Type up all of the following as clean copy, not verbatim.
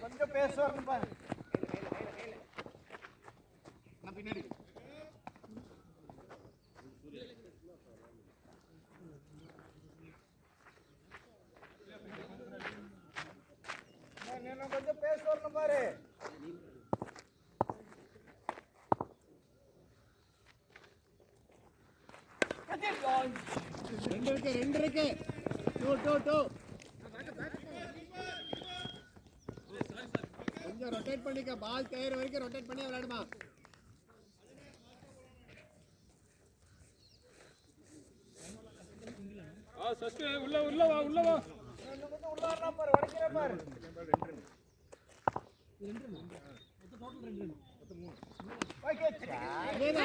கொஞ்சம் பேசுவாருன்னு பாரு. பின்னாடி கொஞ்சம் பேசுவாருன்னு பாரு. ரெண்டு இருக்கு. கொஞ்சம் ரொட்டேட் பண்ணிக்க. பால் தேர் வரைக்கும் ரொட்டேட் பண்ணி விளையாடுமா. உள்ள வா உள்ளாரா பாரு. வளைக்கிற பாரு. ரெடி.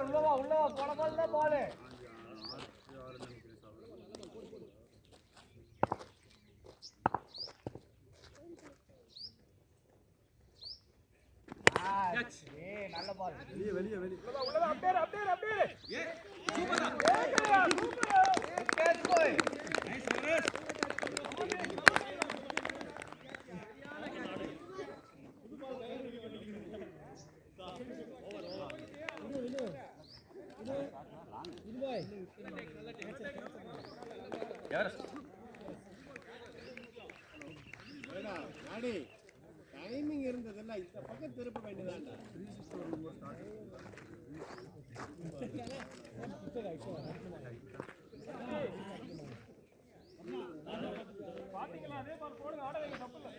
உள்ளவா போன பால் தான் பாலு. நல்ல பால். வெளியே டைமிங் இருந்ததுல்ல, இந்த பக்கம் திருப்ப வேண்டியதாண்டா. பாத்தீங்களா? அதே பால் போடுங்க. ஆட வைங்க. தப்பு இல்லை.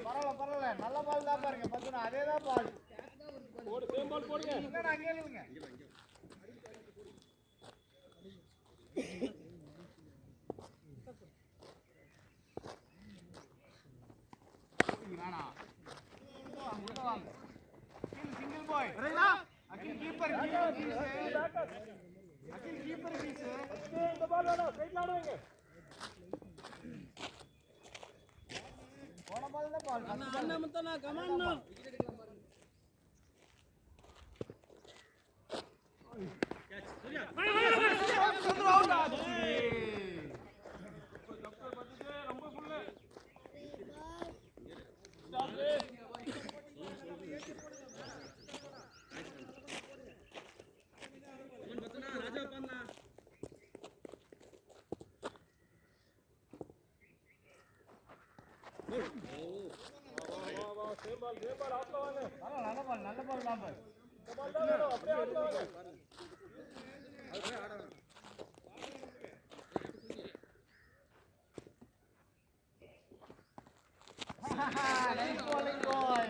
4-5னா பரவாயில்ல. நல்ல பால் தான் பாருங்க. பத்துனா அதேதான் பால். போடுங்க. Single bye. அகில் கீப்பர் பீஸ். இந்த பால் வேணும். ஸ்ட்ரைட்ல ஆடுவீங்க. போன பால் தான் பால். அண்ணா மத்தனா கமான்னா. கேட்ச். சரியா. அவுட் ஆச்சு. ரொம்ப ஃபுல். ஸ்டாப். ராஜா பண்ணா. சேபால் ஆப்ல வாங்க. நல்ல பால் தான் பால். இந்த பால் தான் வேணும். அப்படியே ஆப்ல வாங்க. அப்படியே ஆடணும். Nice bowling boy.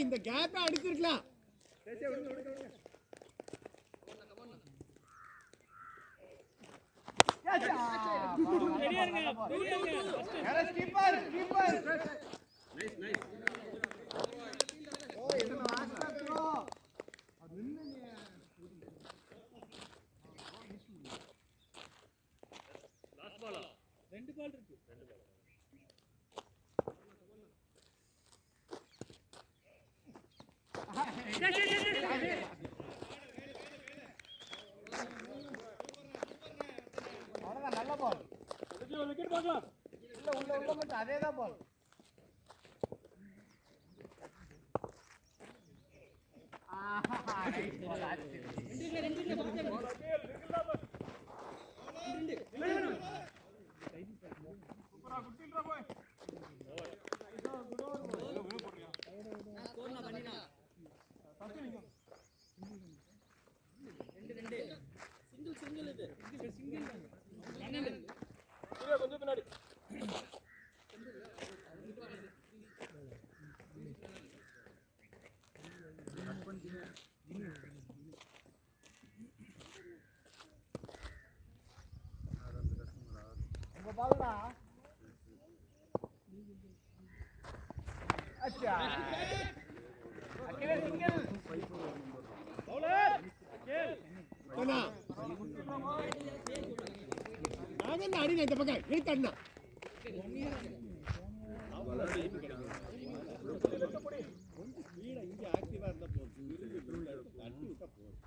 இந்த கேப் அடிச்சிருக்கலாம். ரெடியா இருங்க ஃபர்ஸ்ட் யாரஸ் கீப்பர் ரெண்டு பால் இருக்கு அவ்வளவுதான் நல்ல பால் ஒரு விக்கெட் பார்க்கலாம் உள்ள மட்டும் அதேதான் பால் சூப்பரா குட்டில்றா போய் கொஞ்சம் பின்னாடி உங்க பால்டா அச்சா அக்கே சிங்கிள் பவுலர் கேல் அண்ணா நான் அடிங்க இந்த பக்கம் இழுத்து அண்ணா இங்க ஆக்டிவா இருந்தா போதும் அடி விட்டா போதும்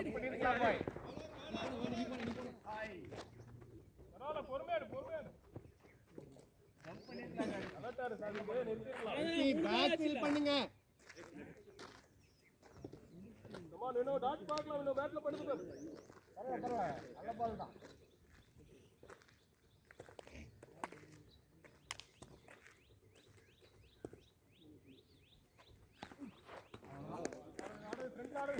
எப்படி இருக்கலாம் பாய் பரவாயில்ல பொறுமையாடு அலட்டாரு சாதிக்கு நிறுத்திடலாம் பேக் ஃபீல் பண்ணுங்க கமான் இன்னும் டாட் பார்க்கலாம் இன்னும் பேட்ல படுத்து பரவாயில்ல நல்ல பால் தான் ஆடு ஃப்ரண்ட்ல ஆடு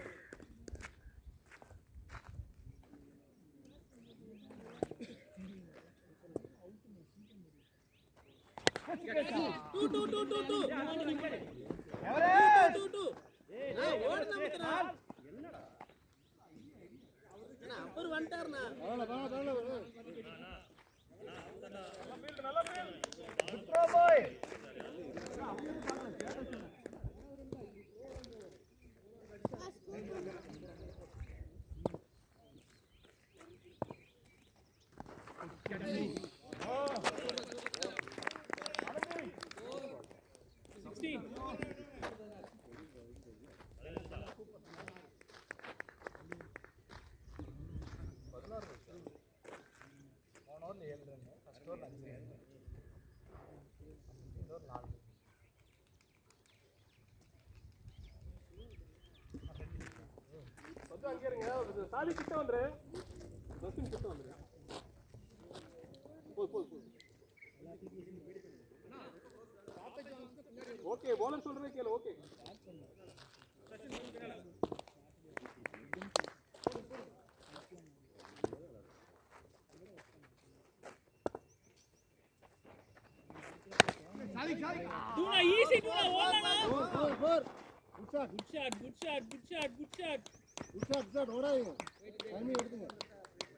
நல்ல ஃபீல்ட் பாய் கொஞ்சம் அங்கே இருங்க சாலி கிட்ட வந்துரு பஸ்ஸின் கிட்ட வந்துரு போய் ஓகே பவுலர் சொல்றதே கேளு okay Duna easy Duna ஓடனா four good shot good shot good shot ஓடாதீங்க timing எடுத்துங்க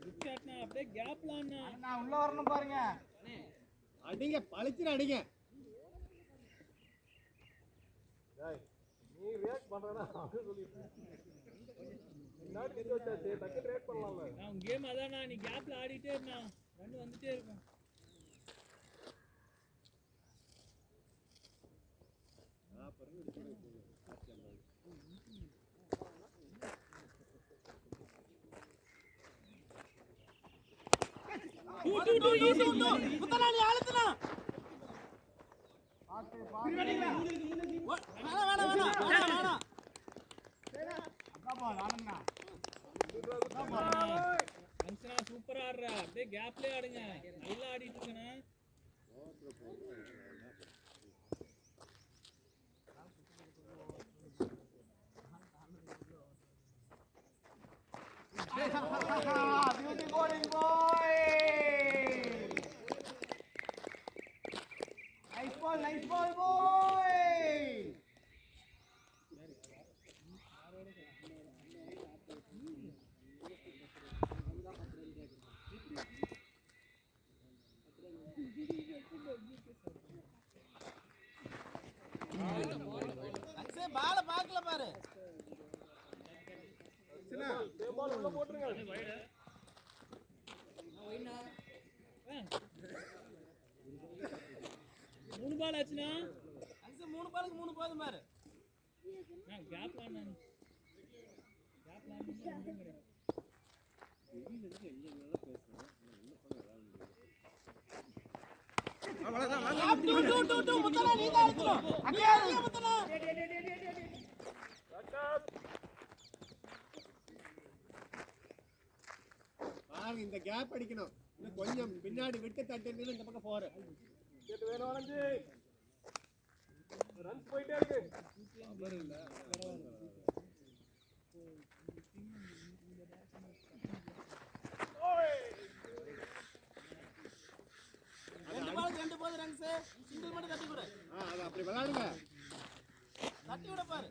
good shot னா அப்படியே கேப்லான்னா நான் உள்ள வரணும் பாருங்க அடிங்க பளிச்சுன்னு அடிங்க டேய் நீ ரியாக்ட் பண்றடா அது சொல்லிட்டு முன்னாடி கிட்ட வச்சாச்சு டக்கு ரியாக்ட் பண்ணலாம்ல நான் கேம் அதானா நீ கேப்ல ஆடிட்டே இருந்தா ரன் வந்துட்டே இருக்கும் டூ ஈஸி முத்தனா நீ ஆளுத்தனா பாத்து வேணா அக்கா பால் ஆடுங்க அன்சனா சூப்பரா ஆடுறா அப்படியே கேப்லயே ஆடுங்க நல்லா ஆடிட்டு இருக்கனா Beauty bowling boy. உள்ள போட்டுருங்க. மூணு பால் ஆச்சுனா அங்க 3 பாலுக்கு 3 போதும் பாரு. நான் கேப் ஆடுறேன். கேப் ஆடுறேன். பாருங்க இந்த கேப் அடிக்கணும். இன்னும் கொஞ்சம் பின்னாடி விட்டு தட்டிருந்தீங்கன்னா இந்த பக்கம் போற. கேட்டு வேணும் அனஞ்சு. ரன்ஸ் போயிட்டே இருக்கு. ரெண்டு போது ரன்ஸ் சிங்கிள் மட்டும் தட்டி கொடு. அது அப்படி விளையாடுங்க. தட்டி விட பாரு.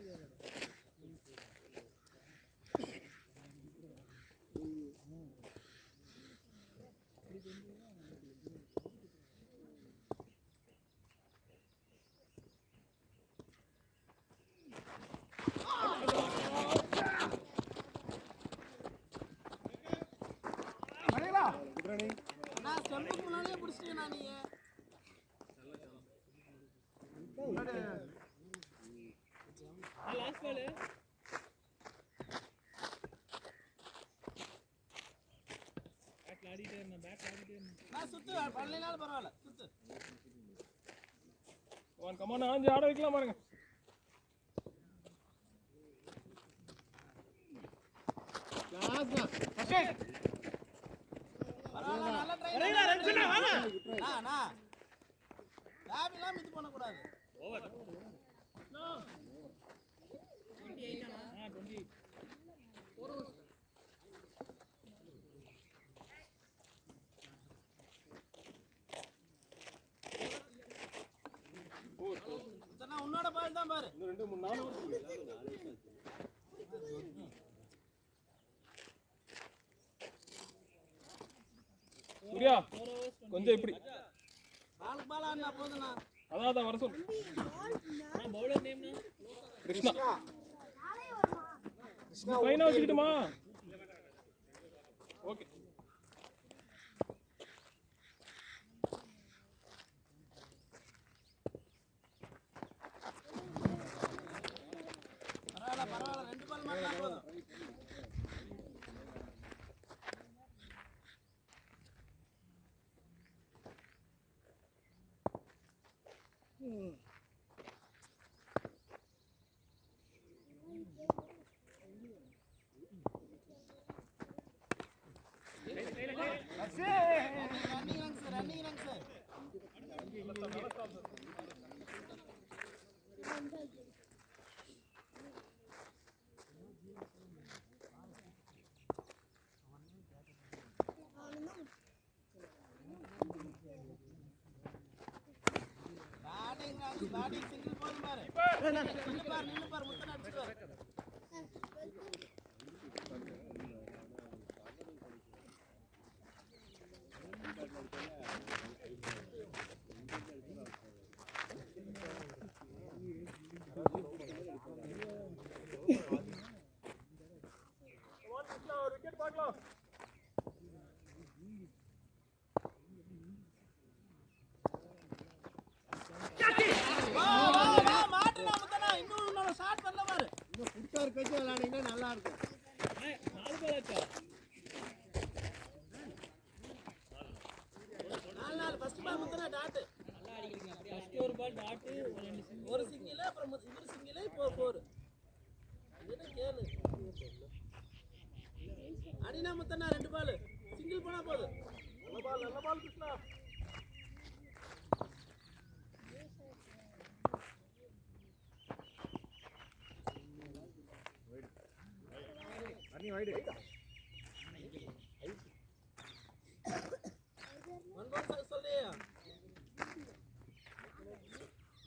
நான் சொல்லுக்கு முன்னாடியே பிடிச்சிட்டேன் நான் நீ. லாஸ்ட் பால் பேட் ஆடிட்டே இருந்தேன். நான் சுத்து பண்ணலைனாலும் பரவாயில்ல சுத்து. ஒன் கமான் ஆஞ்சு ஆட வைக்கலாம் பாருங்க. பரவாயில்ல நல்ல ட்ரை. வாங்க. இது பண்ண கூடாது. ஓவர் 28 உன்னோட பால் தான் பாரு. இன்னும் 2 3 4 சூர்யா கொஞ்சம் இப்படி பாலுக்கு பால் ஆடினா போதுண்ணா. அதான் வர சொல்லு. நான் பவுலர் நேம்னா கிருஷ்ணா ஃபைனா வச்சுக்கிட்டுமா? ஓகே பரவாயில்ல 2 பால் மாட்டினா போதும். Running runs. பேட்டிங் சிங்கிள் போதும் பாரு. நின்னு பாரு முத்தன அடிச்சுட்டு. ஒரு விக்கெட் பார்க்கலாம். மாட்டுனா முத்தனா இன்னும் ஷாட் பண்ணல பாரு. இன்னும் புடிச்சார் கட்சி விளையாடிங்கன்னா நல்லா இருக்கும். 4 பால் ஆச்சா? 4 first ball Muthana dot. First ஒரு பால் டாட் ஒரு சிங்கிள் அப்புறம் இவர் சிங்கிள் இப்போ 4. என்ன கேளு. அடினா முத்தனா 2 பால் சிங்கிள் போனா போதும். நல்ல பால் கிருஷ்ணா. வைடு ஒன் சொல்றியா?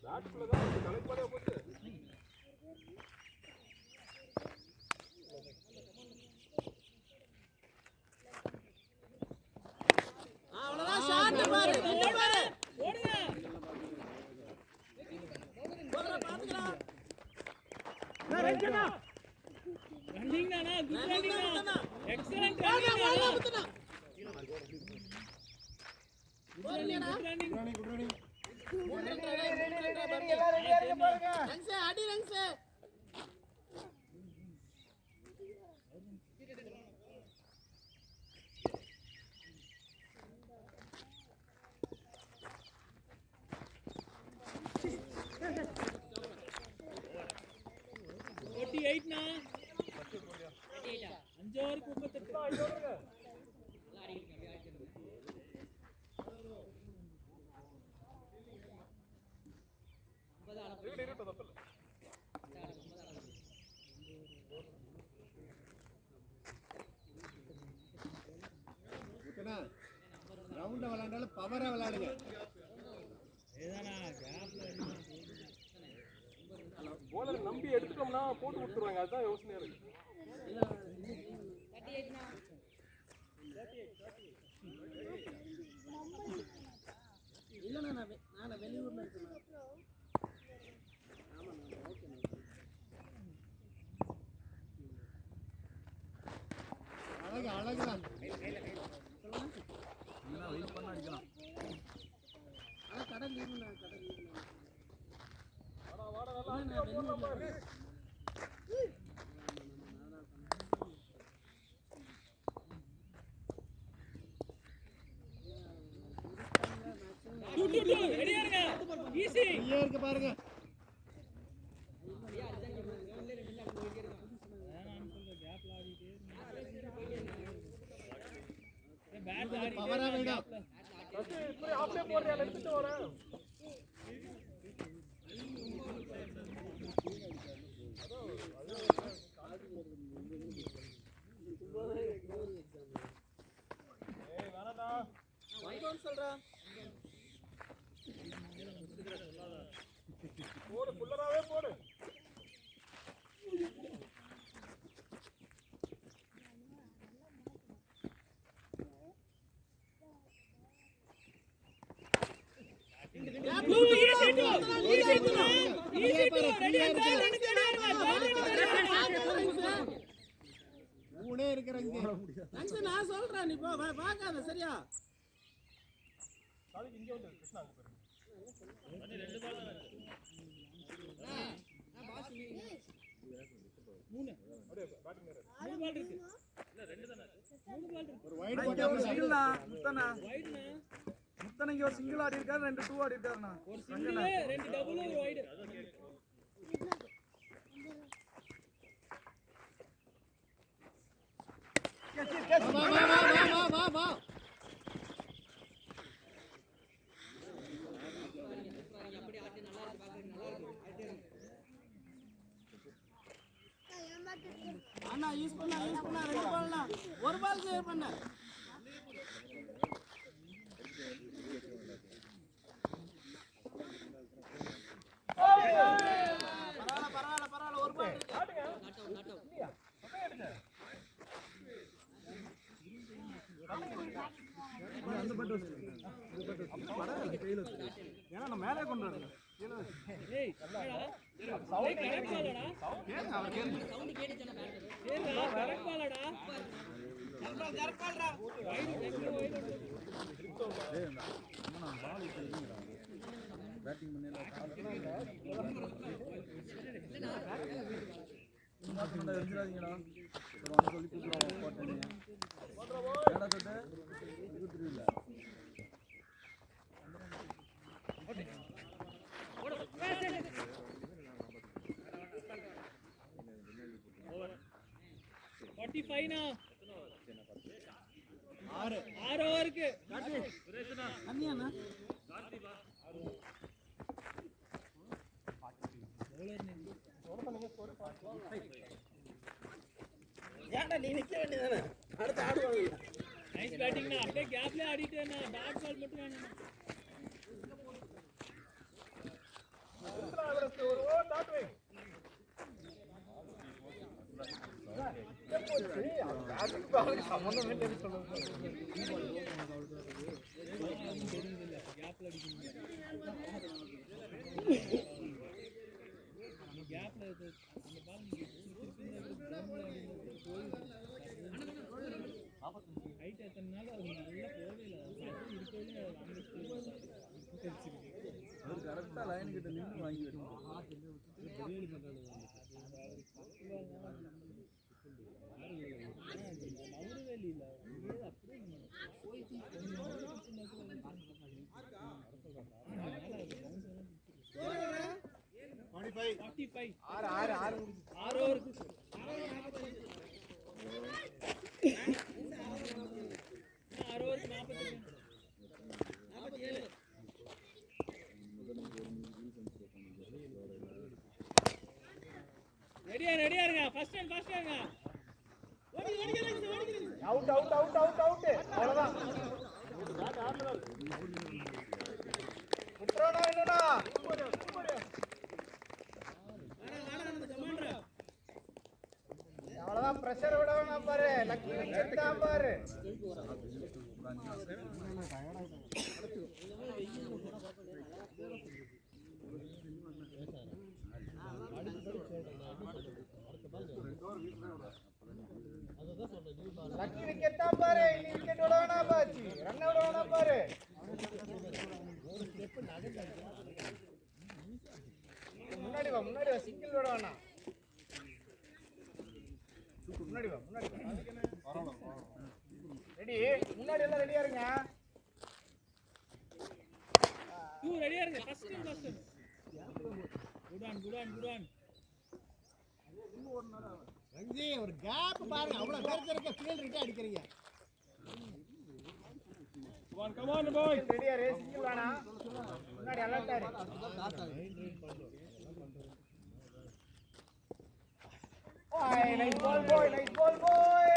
பேட்ஸ்ல தான் தலைப்பாடே போச்சு. அவ்வளவுதான் ஷாட் பாரு. பாரு ஓடுங்க. போறா பாத்துக்கலாம். ரன்னிங் தானா? குட் ரன்னிங் தானா? அடி ரங்ஸ் ரவுண்டா விளையாண்டாலும் பவரா விளையாடுங்க. போலர் நம்பி எடுத்துட்டோம்னா போட்டு கொடுத்துருவாங்க. அதுதான் யோசனையா இருக்கு. இல்லைண்ணா நான் வெளியூர்ல இருக்கேன். அழகு அழகுதான். வெயிட் பண்ண அடிக்கலாம். கடல் லீவுண்ணா கடல் லீவு. இருக்கு பாருங்க. பவரா வேண்டாம். இப்படி ஆப்லே போறேன் எடுத்துட்டு வரேன். ஏய் வரடா. வைகோன் சொல்றா. போடு புல்லராவே போடு. நான் சொல்றேன் நீ பாக்காத சரியா. இங்க வந்து கிருஷ்ணா முத்தனைக்கு ஒரு சிங்கிள் ஆடி இருக்காரு, 2 2 ஆடி இருக்காருண்ணா. ஒரு சிங்கிள் 2 டபுள் ஒரு வைட். வா அண்ணா யூஸ் பண்ணா 2 பால்னா ஒரு பால் சேவ் பண்ண. பரவாயில்ல ஒரு பால் அந்த பட்டு ஏன்னா நான் மேலே கொண்டு வரேன். ஏய் சவுண்ட் கரெக்டாலடா. அவர் கேளுங்க. சவுண்ட் கேட்டுச்சனா பேட். ஏடா கரெக்டாலடா. கரெக்டாலடா. Wide left wide. டேய் அம்மா பால் ஊத்துறீங்கடா. பேட்டிங் பண்ணல என்ன தெரிஞ்சிராதீங்கடா. ஒரு வந்து சொல்லி கூப்பிடுறோம் போட்டேன். ஏடா தொட்ட இது தெரியல. 45 னா 6 ஓவருக்கு அண்ணியாண்ணா ஏன்டா நீ நிக்க வேண்டியதானே அடுத்து ஆடுவாங்க. நைஸ் பேட்டிங் னா அப்படியே கேப்ல ஆடிட்டேனா டாட் பால் மட்டும் வேணும். ஒரு ஓவர் டாட் வை. சம்பந்தமே சொல்லுங்க. கேப்ல அடிக்கணும். கேப்ல அந்த பால் நீங்க திருப்பி கிரவுண்ட்ல அடிச்சு போய் ரைட் எத்தனை நாள் அது நல்லா போகவே இல்லை இருக்கவே அது கரெக்டாக லைன் கிட்ட நின்று வாங்கி வைக்கணும். நவரவேலி இல்லை அப்படியே 45 6 ஓவருக்கு 47 ரெடியா இருங்க ஃபர்ஸ்ட் டைம் ஓடி அவுட் அவ்வளவுதான் விட்டுறோனா இல்லனா அவ்வளவுதான் பிரஷர் விட வேணாம் பாரு லக்கி விக்கெட் தான் பாரு லக்கி விக்கெட் தான் பாரு இனி விக்கெட் விட வேணாம் பாச்சு ரன் விட வேணாம் பாரு முன்னாடி வா சிங்கிள் விட வேணாம் முன்னாடி வா ரெடி முன்னாடி எல்லாம் ரெடியா இருங்க ரெடியா இருங்க ஃபர்ஸ்ட் குட் ரஞ்சி ஒரு கேப் பாருங்க அவ்வளவு பேருக்கு இருக்க ஃபீல்ட் ரிட்டா அடிக்கிறீங்க கம் ஆன் பாய் ரெடியா ரே சிங்கிள் வேணா முன்னாடி அலர்ட் ஆரு ஓய் நைஸ் பால் பாய்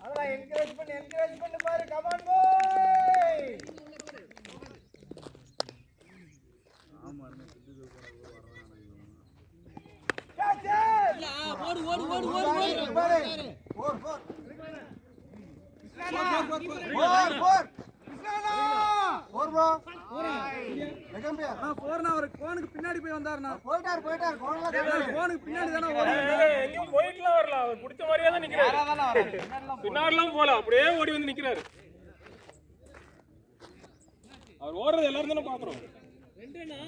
அதெல்லாம் என்கரேஜ் பண்ணு பாரு கம் ஆன் பாய் ஆமா என்ன சித்து ஓடு பாரு 4 பின்னாடி போய் வந்தாருண்ணா போயிட்டாரு கோனுக்கு பின்னாடி தானே போயிட்டுலாம் வரல அவர் பிடிச்ச மாதிரியே தான் நிக்கிறாரு பின்னாடிலாம் போல அப்படியே ஓடி வந்து நிக்கிறாரு அவர் ஓடுறது எல்லாரும் தானே பாக்குறோம் ரெண்டுனா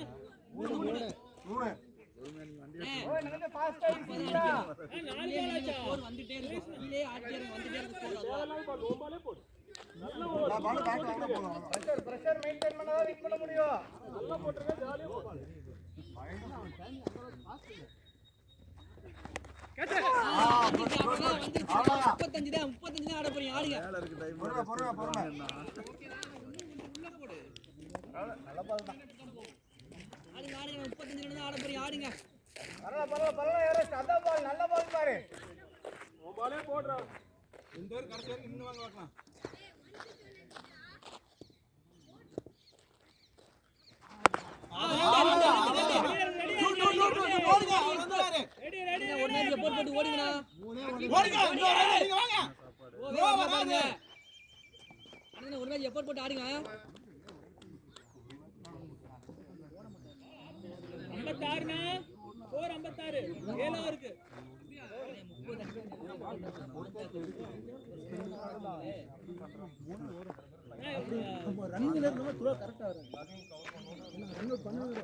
3 ஓய் நல்ல ஃபாஸ்டா இருக்கீங்களா 4 பால் ஆச்சா வந்துட்டே இருக்கு கீழே ஆட்சியர் வந்துட்டே இருக்கு லோபாலே போடு நல்ல ஓவர் பிரஷர் மெயின்டெய்ன் பண்ணா தான் வின் பண்ண முடியும் நல்லா போட்டுருங்க ஜாலியா போடு கேட்ட 35 தான் ஆட போறீங்க ஆடுங்க மேல இருக்கு டைம் பொறுங்க நல்ல பால் தான் ஆடுங்க 35 தான் ஆட போறீங்க ஆடுங்க பரவாயில்ல யாரோ சதா பால் நல்ல பால் பாரு லோபாலே போடுறா இந்த ஒரு கடைசி வரைக்கும் இன்னும் வாங்க பார்க்கலாம் ஒரு நேரத்துல போட்டு ஓடுங்கடா ஒரு மேட்ச் எப்போட் போட்டு ஆடுங்க 56னா 456 7 இருக்கு ரன்னிங்ல நம்ம த்ரோ கரெக்ட்டா வரும் ரன் பண்ணுங்க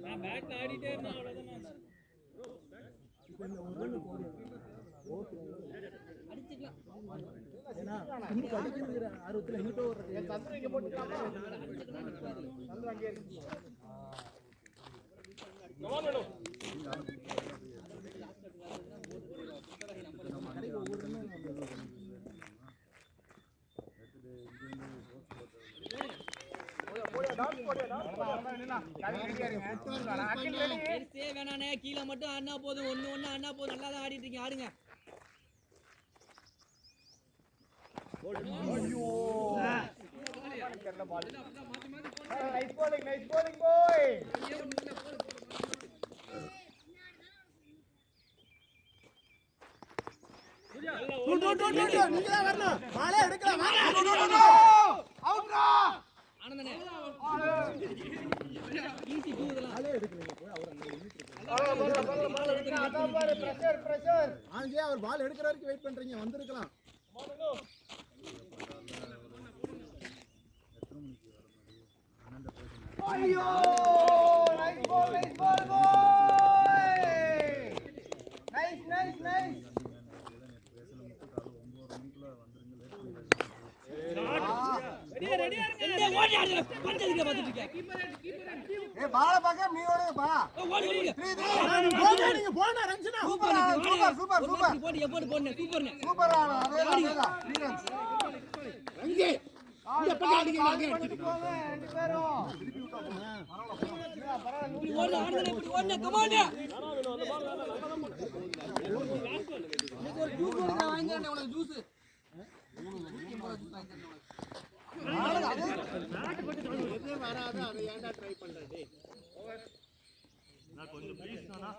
நான் பேட் ஆடிட்டே இருந்தா அவ்வளவுதான் இப்போ இந்த ஒரு ரன் அடிச்சிக்கலாம் ஏனா இன்னும் அடிக்குற ஆர்வத்துல எங்கிட்ட ஓடுறது சந்திர இங்க போட்டுக்கலாமா சந்திர அங்கே இருக்கு கமான் மேடம் கீழே மட்டும் அண்ணா போதும் ஒண்ணு அண்ணா போதும் நல்லா தான் ஆடிட்டு இருக்கீங்க ஆடுங்க நைஸ் bowling boy நீங்க தான் வரணும் பாலே எடுக்கலாம் வாங்க அவுட்ரா ஆனந்தனே ஈஸி டூ இதெல்லாம் பாலே எடுக்கலங்க போய் அவர் அங்க நின்னுட்டு ஆங்கே அவர் பால் எடுக்கிற வரைக்கும் வெயிட் பண்றீங்க, வந்திருக்கலாம். ஐயோ நைஸ் பால் பாய். நைஸ் ஏய் பால பாக்க நீ ஓடுப்பா. நீங்க போனா ரன்ஸ்னா சூப்பர் ஆனா அதேதான் ரன்ஸ் அங்கே இந்த பக்கம் அடிங்க ரெண்டு பேரும் இப்படி ஓடுற ஆடுங்க இப்படி ஓடுங்க கமான் இன்னைக்கு ஒரு ஜூஸ் நான் வாங்கி தரேன் உனக்கு ஜூஸ் வராது அதை ஏன்டா ட்ரை பண்ற டேய் நான் கொஞ்சம் ப்ளீஸ் நானா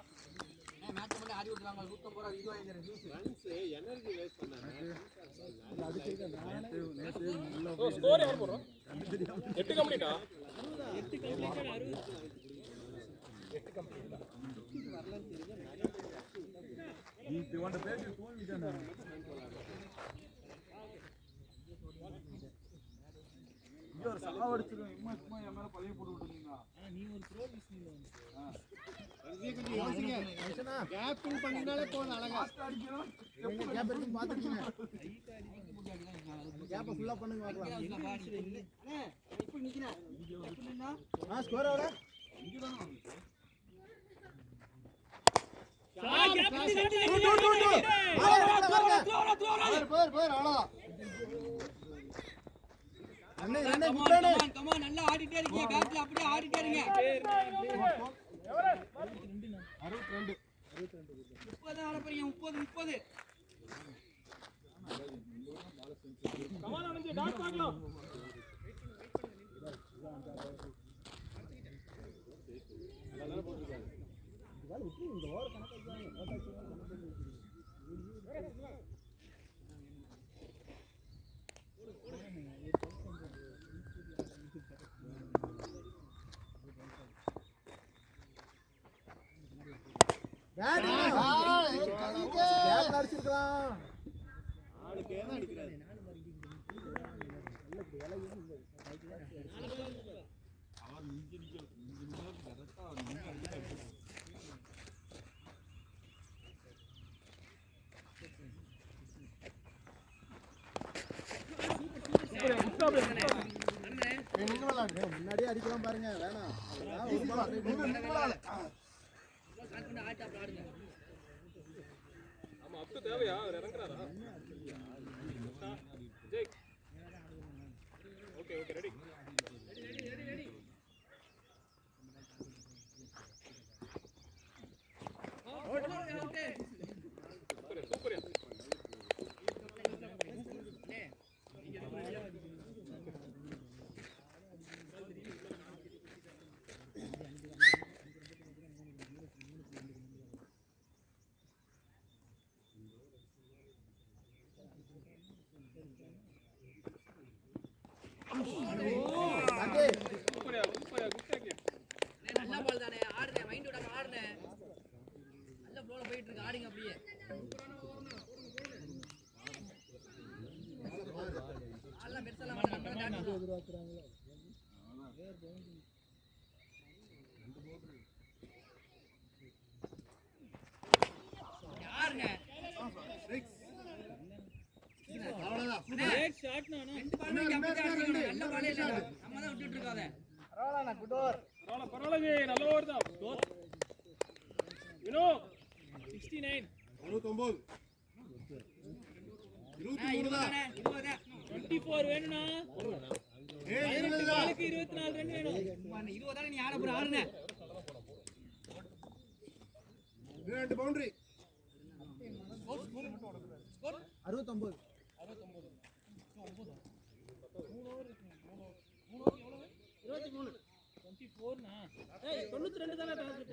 மேட்ச் பண்ணி ஆடி விட்டுறாங்க 150 ரூபாய் இது வாங்கி தரேன் ஜூஸ் ரன்ஸ் எனர்ஜி வேஸ்ட் பண்ணானே ஓ ஸ்கோர் யார் போறோம் 8 கம்ப்ளீட்டா 8 கம்ப்ளீட்டட் 8 கம்ப்ளீட்டா வரலன்னு தெரியுது நீ இவன்ட பேசி தூங்கிட்டானே. ஐயோ சாவடிச்சிரும். சும்மா என் மேல பழைய போட்டு விட்டுருந்தீங்க. நீ ஒரு ப்ரோ பீஸ்ல கொஞ்சம் யோசிங்க கேப்பிங் பண்ணினாலே போதும் அழகா அடிக்கணும். எப்ப கேப் இருக்கு பாத்துட்டீங்க. கேப்ப ஃபுல்லா பண்ணுங்க பார்க்கலாம். அண்ணே இப்போ நிக்கிறேன் ஸ்கோர் ஆவல. நல்லா ஆடிட்டே இருக்கீங்க பேட்ல அப்படியே ஆடிட்டே இருங்க 62 30 ஆட போறீங்க 30 கமான் அனந்தி டாட் பார்க்கலாம் இந்த ஓவர் கணக்கு அடிச்சிருக்கலாம். ஆளுக்கு ஏன் அடிக்கிறாரு முன்னாடியே அடிக்கலாம் பாருங்க. வேணாம் ஆமா அப்து தேவையா அவர் இறங்குறாரா விஜய் ஓகே ரெடி சூப்பர் நல்ல பால் தானே ஆடுங்க மைண்ட் விடாம ஆடுங்க நல்ல ஃப்ளோல போயிட்டு இருக்கு ஆடுங்க அப்படியே நல்ல பெருசெல்லாம் பண்ணாங்க யாருங்க பிரேக் ஷாட் நானா ரெண்டு பால் நல்ல பாலே இல்ல நம்ம தான் விட்டுட்டு இருக்காத பரவாயில்லை நான் குட் ஓவர் பரவாயில்லை நல்ல ஓவர் தான் வினோ 69 69 24 வேணும்னா பாலுக்கு 24 ரன் வேணும் 20 தானே நீ ஆட போற ஆடுங்க 2 பவுண்டரி ஸ்கோர் 69 24 னா ஏய் 92 தான டார்கெட்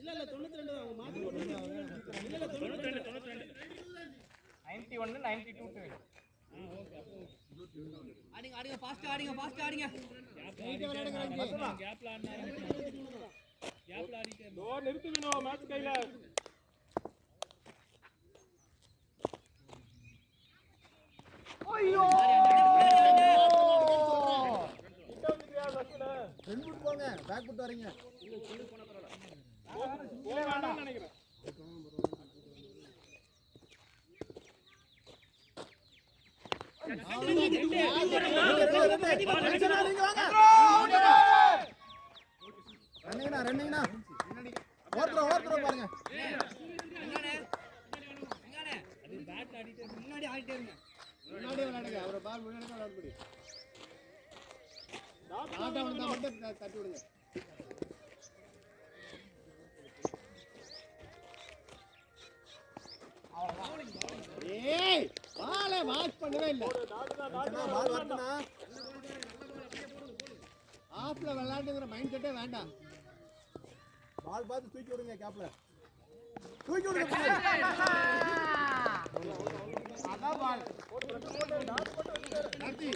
இல்ல 92 தான் அவங்க மாத்தி போடுறாங்க இல்ல 92 91 92 ஓகே அப்போ ஆடுங்க ஃபாஸ்ட் ஆடுங்க கேப்ல ஆடுனா கேப்ல ஆடிட்டே தோ நிறுத்து வினோ மேட்ச் கையில ஐயோ கிட்ட வந்துட்டியா சஸ்ல ரெண்டு ஃபுட் போங்க பேக் ஃபுட் வரீங்க போக வேண்டாம்னு நினைக்கிறேன் ரன்னிங்னா ஓர்த்துறோம் பாருங்க அது பேட் ஆடிட்டே முன்னாடி ஆடிட்டே இருங்க முன்னாடி விளையாடுங்க அவரை பால் முன்னாடி விளையாட முடியும் டாட்டா வந்தா மட்டும் தட்டி விடுங்க ஏய் பாலை வாஷ் பண்ணவே இல்ல பால் வரதுனா ஆஃப்ல விளையாடுங்கிற மைண்ட் செட்டே வேண்டாம் பால் பார்த்து தூக்கி விடுங்க கேப்ல தூக்கி விடுங்க அதான் பால் நடத்தி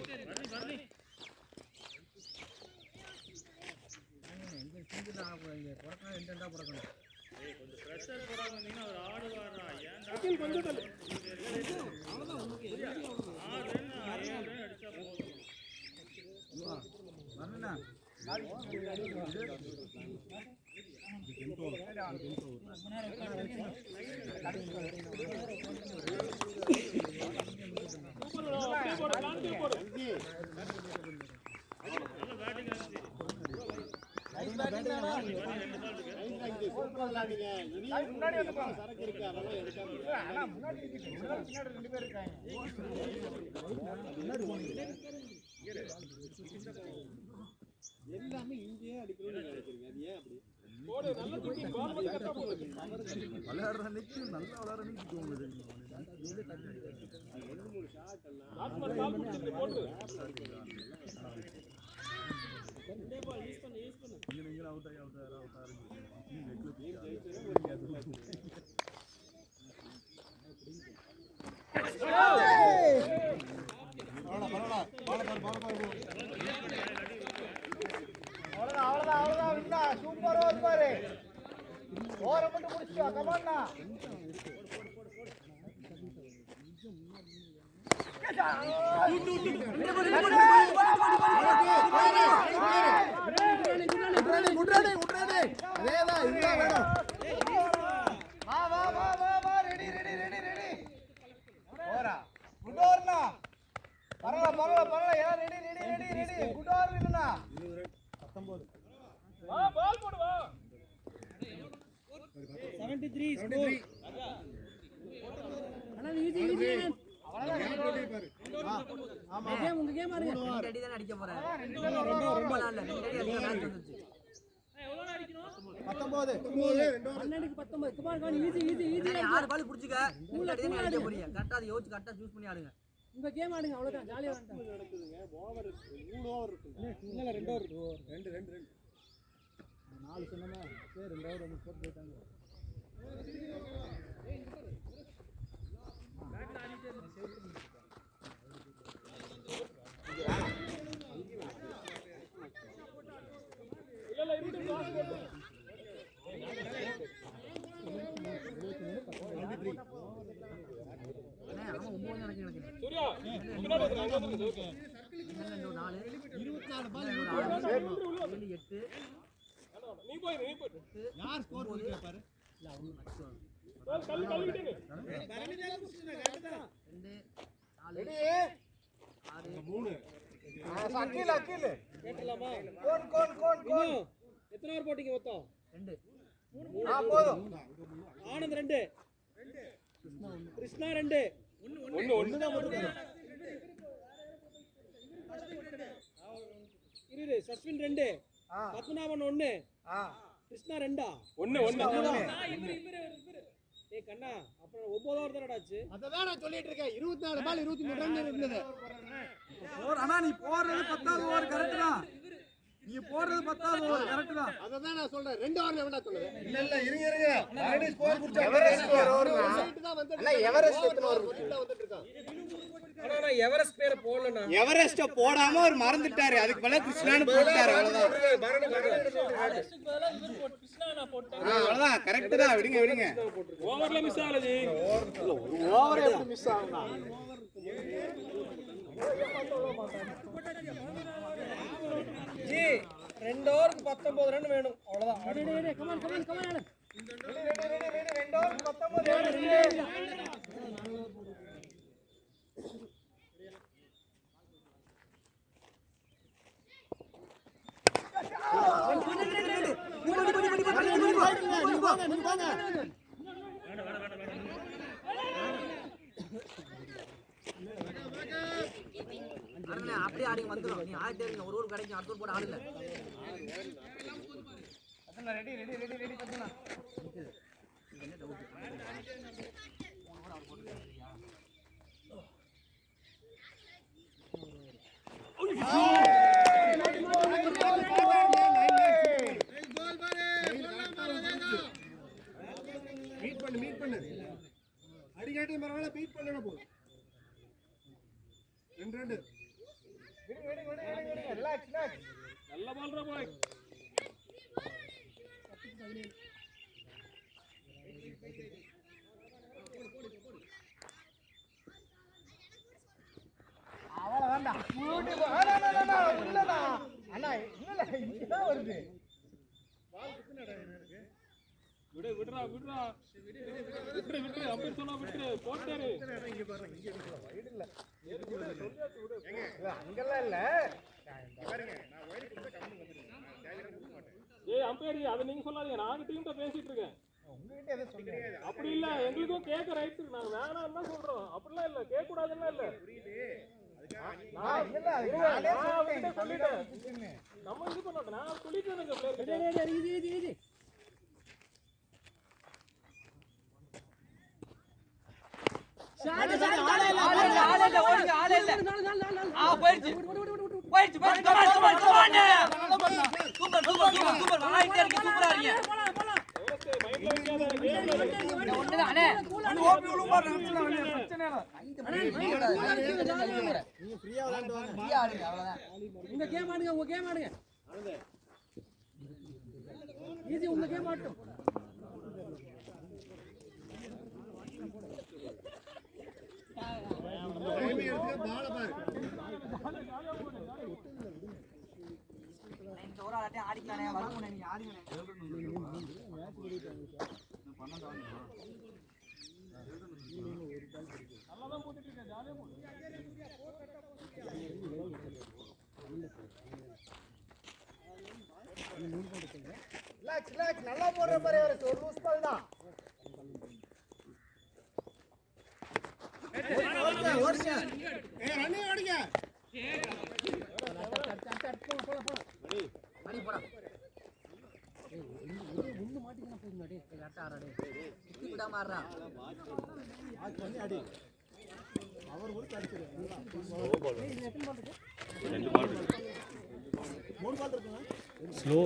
கொஞ்சம் பிரஷர் போடாம இருந்தீங்கன்னா அவர் ஆடுவாரா ஏன்டா கொஞ்சம் தள்ளு அவ்வளவுதான் உங்களுக்கு 6 ரன் 7 ரன் அடிச்சா போதும் வரணும்னா போடு லான்ச் போடு நல்ல பேட்டிங் இருந்துச்சு முன்னாடி வந்து சரக்கு இருக்கு அதெல்லாம் எடுக்காம முன்னாடி ரெண்டு பேர் இருக்காங்க எல்லாமே இங்கேயே அடிக்கணும்னு நினைக்கிறீங்க அது ஏன் அப்படி போடு நல்ல தூக்கி பால் மட்டும் கரெக்டா போடு விளையாடுற அன்னைக்கு நல்லா விளையாடுற அன்னைக்கு தோணுது லாஸ்ட் பால் பிடிச்சிட்டு போடு ரெண்டே பால் யூஸ் பண்ணு நீங்க அவுட் ஆகி அவ்வளவுதான் சூப்பரா இருப்பாரு ஓர மட்டும் முடிச்சுக்கோ கமாண்ணா அதேதான் இதுதான் வேணும் வா ரெடி ஓரா குட் ஓவர்னா பரவாயில்ல யார் ரெடி குட் ஓவர் இல்லனா 19 வா பால் போடு வா 73 ஸ்கோர் அண்ணா ஈஸி ஆமா கேம் உங்க கேம் ஆடுங்க ரெண்டு அடி தான் அடிக்க போறேன் ரொம்ப நாள்ல ரெண்டு அடி அடிக்க மேட்ச் வந்துச்சு எவ்வளவு அடிக்கணும் 19 12க்கு 19 குமார் கான் ஈஸி ஆறு பால் புடிச்சுக்க மூணு அடி தான் அடிக்க போறீங்க கரெக்ட்டா அதை யோசிச்சு கரெக்ட்டா சூஸ் பண்ணி ஆடுங்க உங்க கேம் ஆடுங்க அவ்வளவுதான் ஜாலியா வந்து நடக்குதுங்க ஓவர் 3 ஓவர் இருக்குங்க இல்ல 2 ஓவர் 2 4 சொன்னமா சரி 2 ஓவர் வந்து போட்டு போயிட்டாங்க இல்ல இருந்து பால் போடு அவன் 9 நினைக்கிறேன் சூர்யா முன்னாடி வந்து ஓகே 4 24 பால் 7 8 நீ போய் யார் ஸ்கோர் பண்ணிருக்கா பாரு இல்ல அவங்க மேட்ச் பால் கல்லிட்டே 2 4 ரெடி 6 3 அகில் கேட்டலாமா கோன் எத்தனை ஓவர் போட்டீங்க மொத்தம் 2 போதும் ஆனந்த் 2 கிருஷ்ணா 2 ஒன்னு தான் போட்டு இரு சஸ்வின் 2 பத்மநாபன் 1 கிருஷ்ணா 2 ஒன்னு ஏய் கண்ணா அப்புறம் 9 ஓவர் தானடா ஆச்சு அததான் நான் சொல்லிட்டு இருக்கேன் 24 பால் 23 ரன் இருந்தது அண்ணா நீ போறது 10வது ஓவர் கரெக்ட் தான் நீ போடுறது 10வது ஓவர் கரெக்ட் தான். அதான் நான் சொல்றேன் 2 ஓவர்ல வேண்டாம் சொல்லுது. இல்ல இருங்க ஆல்ரெடி ஸ்கோர் குடிச்சா எவரெஸ்ட் எத்தனை ஓவர் வந்துட்டு இருக்கான். ஆனா நான் எவரெஸ்ட் பேரை போடலனா. எவரெஸ்ட் போடாம அவர் மறந்துட்டாரு. அதுக்கு பதிலா கிருஷ்ணான்னு போட்டாரு. அவ்வளவுதான். அவ்வளவுதான் கரெக்ட் தான். விடுங்க. ஓவர்ல மிஸ் ஆகலஜி. ஓவர் எப்படி மிஸ் ஆகும்னா? ஜி 2 ஓவருக்கு 19 ரன் வேணும். அவ்வளவுதான். கமான் 2 ஓவருக்கு 19 ரன். அப்படியே ஆடிங்க வந்துடும். நீ ஆடிட்டே இருங்க. ஒரு கிடைக்கும் அடுத்த போட ஆடல. ரெடி கத்துனா. மீட் பண்ணு அடிக்காட்டி பரவாயில்ல. பீட் பண்ணணும் போதும். 2 ரிலாக்ஸ். நல்ல பால்ரா பாய். அவ்வளவுதான்டா. இல்லடா அண்ணா இல்ல இங்கதான் வருது. விடுறா அப்படி சொன்னா விட்டு போட்டாரு. அங்கெல்லாம் இல்ல. ஏய் அம்பேர் அதை நீங்க சொல்லாதீங்க. நாங்க டீம்ட்ட பேசிட்டு இருக்கேன். உங்ககிட்ட எதை சொல்றீங்க? அப்படி இல்ல, எங்களுக்கும் கேட்க ரைட்ஸ் இருக்கு. நாங்க வேணாம் தான் சொல்றோம். அப்படிலாம் இல்ல, கேட்க கூடாதுன்னா இல்ல. சொல்லிட்டேன் நம்ம இது பண்ண நான் சொல்லிட்டேன். உங்க கேம் ஆடுங்க. ஈஸி உங்க கேம் ஆட்டும். ஆடிக்கலானே வருவோம். நீ ஆடுங்க. நல்லாதான் போட்டுட்டு இருக்கேன். ஜாலியா போடு. ரிலாக்ஸ் நல்லா போடுற பாரு. ஒரு லூஸ் பால் தான். அடி போடா. ஒண்ணு மாட்டினா போதும். டேய் கரெக்ட்டா ஆடுடா. சுத்தி விடாம ஆடுறா. அடி. அவர் ஒரு கடிச்சிரு. 2 பால் இருக்கு. 3 பால் இருக்குங்க. Slow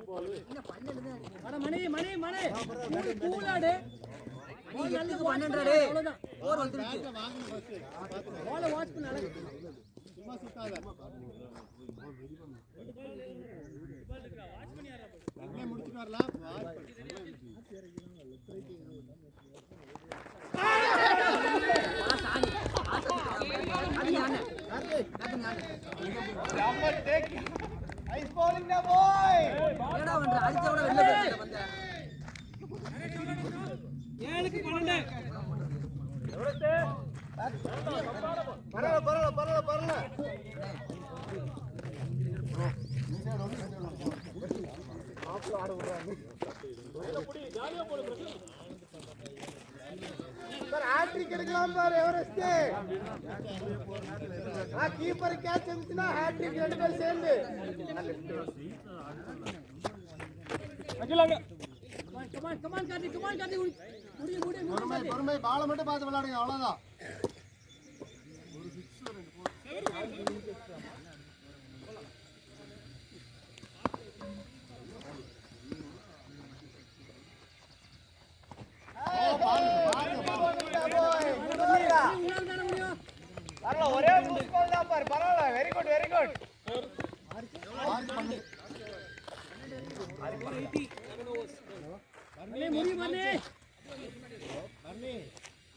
ball. என்ன 12 தான் அடிங்க. அட மணி கூலாடு. நீ நல்ல 12 டேய். அவ்வளவுதான். ஓவர் வந்துருச்சு. பால வாட்ச் பண்ண அழகு. சும்மா சுத்தாத. அண்ணே முடிச்சிட்டு வரலாம். ஐஸ் bowling na boy. ஏடா வந்த அடிச்சவன வெளிய போய் வந்த. 7க்கு 12. எவரஸ்ட் பரல. ஜாலியா போடு. சார் ஹேட்ரிக் எடுக்கலாம் பாரு எவரெஸ்ட். கீப்பர் கேட்ச் வந்துச்சுனா ஹேட்ரிக் 2 பேர் சேர்ந்து. அகிலாங்க. கமான் கார்த்தி. முடிய. பொறுமை பால மட்டும் பார்த்து விளையாடுங்க. அவ்வளவுதான். ஒரு 6 2 4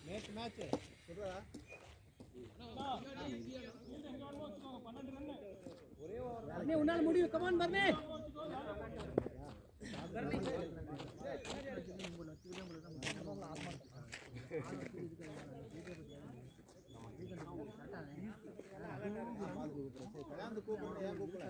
நேற்று மேட்ச் சொல்றா உன்னால முடியும் கமான் பர்னே கல்யாணத்து கூப்பிடுங்க ஏன் கூப்பிடல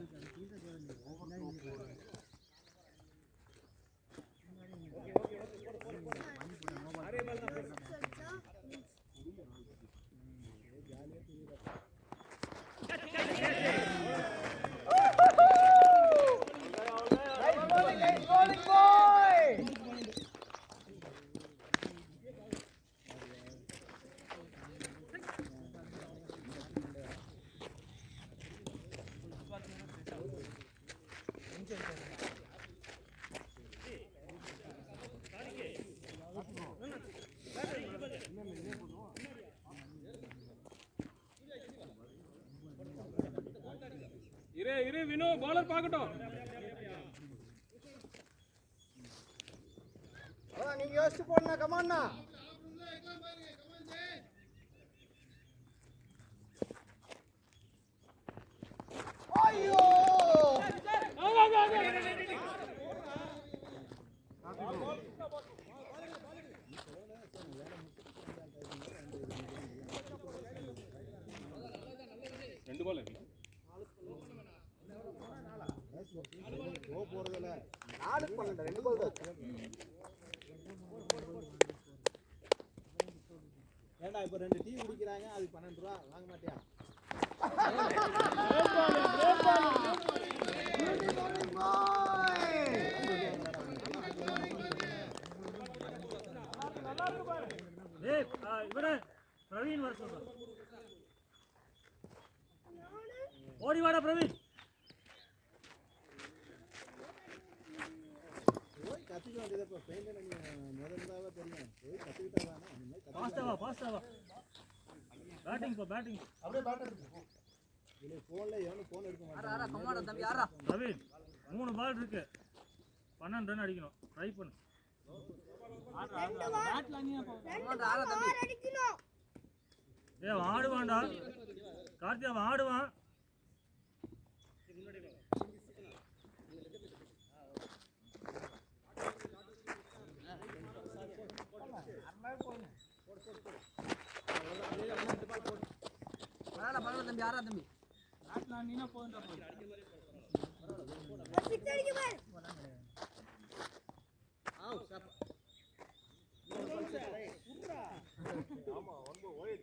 இரு வினோ பாலர் பார்க்கட்டும். அதான் நீங்க யோசிச்சு போடணும் கமான்னா ஐயோ ரெண்டு பால் இருக்கு. போறதுல 4-12 2 கோல் தான் ஏண்டா இப்ப 2 டீ குடிக்கிறாங்க அது 12 ரூபாய் வாங்க மாட்டியா இவரே பிரவீன் வர சொல்ற ஓடி வாடா பிரவீன் கத்துக்க வேண்டியது இப்போ பெயிண்ட் நீ முதல்ல தெரியும் போய் கத்துக்கிட்டா தானே ஃபாஸ்டா வா பேட்டிங் அப்படியே பேட்டர் இல்லை ஃபோன்ல எவனும் ஃபோன் எடுக்க மாட்டான் ஆறா கமான் தம்பி ஆறா பிரவீன் 3 பால் இருக்கு 12 ரன் அடிக்கணும் ட்ரை பண்ணு கமான் ஆறா தம்பி ஏய் ஆடுவான்டா கார்த்தி அவன் ஆடுவான் பரவாயில்ல தம்பி ஆறா தம்பி நீனா போண்டா ஆமா 1 போய்